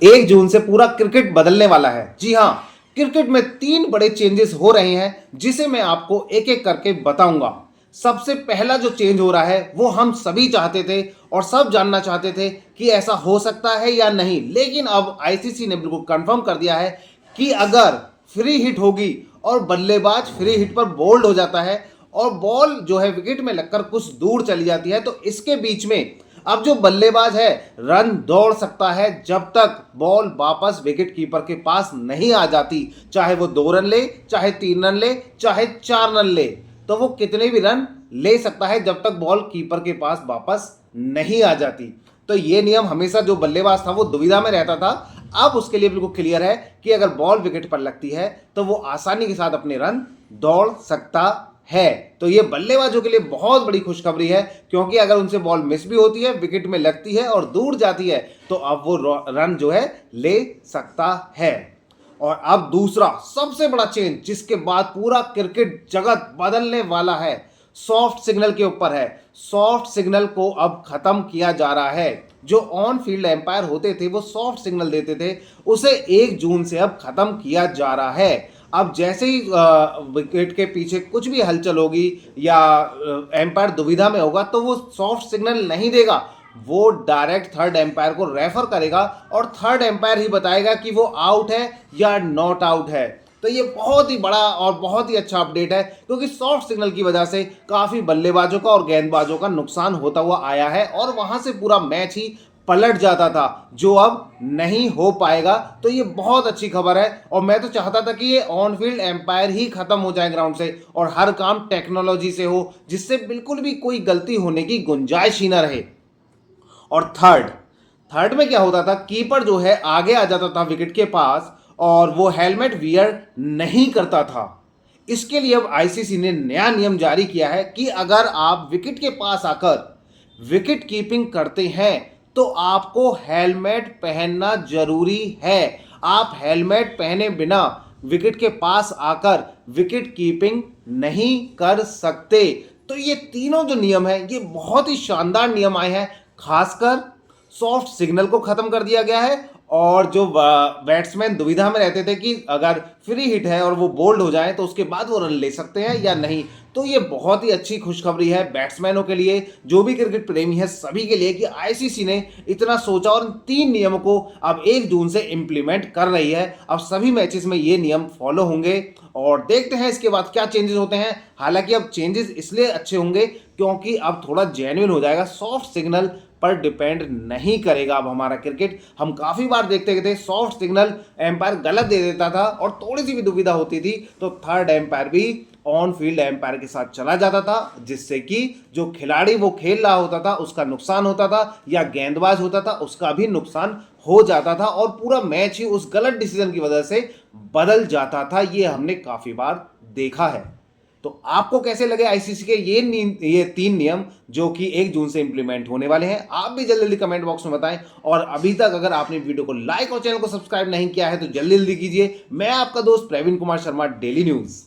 1 जून से पूरा क्रिकेट बदलने वाला है। जी हाँ, क्रिकेट में 3 बड़े चेंजेस हो रहे हैं जिसे मैं आपको एक एक करके बताऊंगा। सबसे पहला जो चेंज हो रहा है वो हम सभी चाहते थे और सब जानना चाहते थे कि ऐसा हो सकता है या नहीं, लेकिन अब आईसीसी ने बिल्कुल कंफर्म कर दिया है कि अगर फ्री हिट होगी और बल्लेबाज फ्री हिट पर बोल्ड हो जाता है और बॉल जो है विकेट में लगकर कुछ दूर चली जाती है, तो इसके बीच में अब जो बल्लेबाज है रन दौड़ सकता है जब तक बॉल वापस विकेट कीपर के पास नहीं आ जाती। चाहे वो 2 रन ले, चाहे 3 रन ले, चाहे 4 रन ले, तो वो कितने भी रन ले सकता है जब तक बॉल कीपर के पास वापस नहीं आ जाती। तो ये नियम हमेशा जो बल्लेबाज था वो दुविधा में रहता था, अब उसके लिए बिल्कुल क्लियर है कि अगर बॉल विकेट पर लगती है तो वो आसानी के साथ अपने रन दौड़ सकता है। तो ये बल्लेबाजों के लिए बहुत बड़ी खुशखबरी है, क्योंकि अगर उनसे बॉल मिस भी होती है, विकेट में लगती है और दूर जाती है, तो अब वो रन जो है ले सकता है। और अब दूसरा सबसे बड़ा चेंज जिसके बाद पूरा क्रिकेट जगत बदलने वाला है, सॉफ्ट सिग्नल के ऊपर है। सॉफ्ट सिग्नल को अब खत्म किया जा रहा है। जो ऑन फील्ड एम्पायर होते थे वो सॉफ्ट सिग्नल देते थे, उसे 1 जून से अब खत्म किया जा रहा है। अब जैसे ही विकेट के पीछे कुछ भी हलचल होगी या एम्पायर दुविधा में होगा, तो वो सॉफ्ट सिग्नल नहीं देगा, वो डायरेक्ट थर्ड एम्पायर को रेफर करेगा और थर्ड एम्पायर ही बताएगा कि वो आउट है या नॉट आउट है। तो ये बहुत ही बड़ा और बहुत ही अच्छा अपडेट है, क्योंकि सॉफ्ट सिग्नल की वजह से काफ़ी बल्लेबाजों का और गेंदबाजों का नुकसान होता हुआ आया है और वहां से पूरा मैच ही पलट जाता था, जो अब नहीं हो पाएगा। तो ये बहुत अच्छी खबर है और मैं तो चाहता था कि ये ऑन फील्ड एम्पायर ही खत्म हो जाए ग्राउंड से और हर काम टेक्नोलॉजी से हो, जिससे बिल्कुल भी कोई गलती होने की गुंजाइश ही ना रहे। और थर्ड में क्या होता था, कीपर जो है आगे आ जाता था विकेट के पास और वो हेलमेट वियर नहीं करता था। इसके लिए अब आईसीसी ने नया नियम जारी किया है कि अगर आप विकेट के पास आकर विकेट कीपिंग करते हैं तो आपको हेलमेट पहनना जरूरी है। आप हेलमेट पहने बिना विकेट के पास आकर विकेट कीपिंग नहीं कर सकते। तो ये तीनों जो नियम है ये बहुत ही शानदार नियम आए हैं। खासकर सॉफ्ट सिग्नल को खत्म कर दिया गया है और जो बैट्समैन दुविधा में रहते थे कि अगर फ्री हिट है और वो बोल्ड हो जाए तो उसके बाद वो रन ले सकते हैं या नहीं, तो ये बहुत ही अच्छी खुशखबरी है बैट्समैनों के लिए, जो भी क्रिकेट प्रेमी है सभी के लिए, कि आईसीसी ने इतना सोचा और 3 नियमों को अब 1 जून से इंप्लीमेंट कर रही है। अब सभी मैचेस में ये नियम फॉलो होंगे और देखते हैं इसके बाद क्या चेंजेस होते हैं। हालांकि अब चेंजेस इसलिए अच्छे होंगे क्योंकि अब थोड़ा जेन्युइन हो जाएगा, सॉफ्ट सिग्नल पर डिपेंड नहीं करेगा अब हमारा क्रिकेट। हम काफी बार देखते थे सॉफ्ट सिग्नल एम्पायर गलत दे देता था और थोड़ी सी भी दुविधा होती थी तो थर्ड एम्पायर भी ऑन फील्ड एम्पायर के साथ चला जाता था, जिससे कि जो खिलाड़ी वो खेल रहा होता था उसका नुकसान होता था या गेंदबाज होता था उसका भी नुकसान हो जाता था और पूरा मैच ही उस गलत डिसीजन की वजह से बदल जाता था। ये हमने काफी बार देखा है। तो आपको कैसे लगे आईसीसी के ये 3 नियम जो कि 1 जून से इंप्लीमेंट होने वाले हैं? आप भी जल्दी जल्दी कमेंट बॉक्स में बताएं और अभी तक अगर आपने वीडियो को लाइक और चैनल को सब्सक्राइब नहीं किया है तो जल्दी जल्दी कीजिए। मैं आपका दोस्त प्रवीण कुमार शर्मा, डेली न्यूज।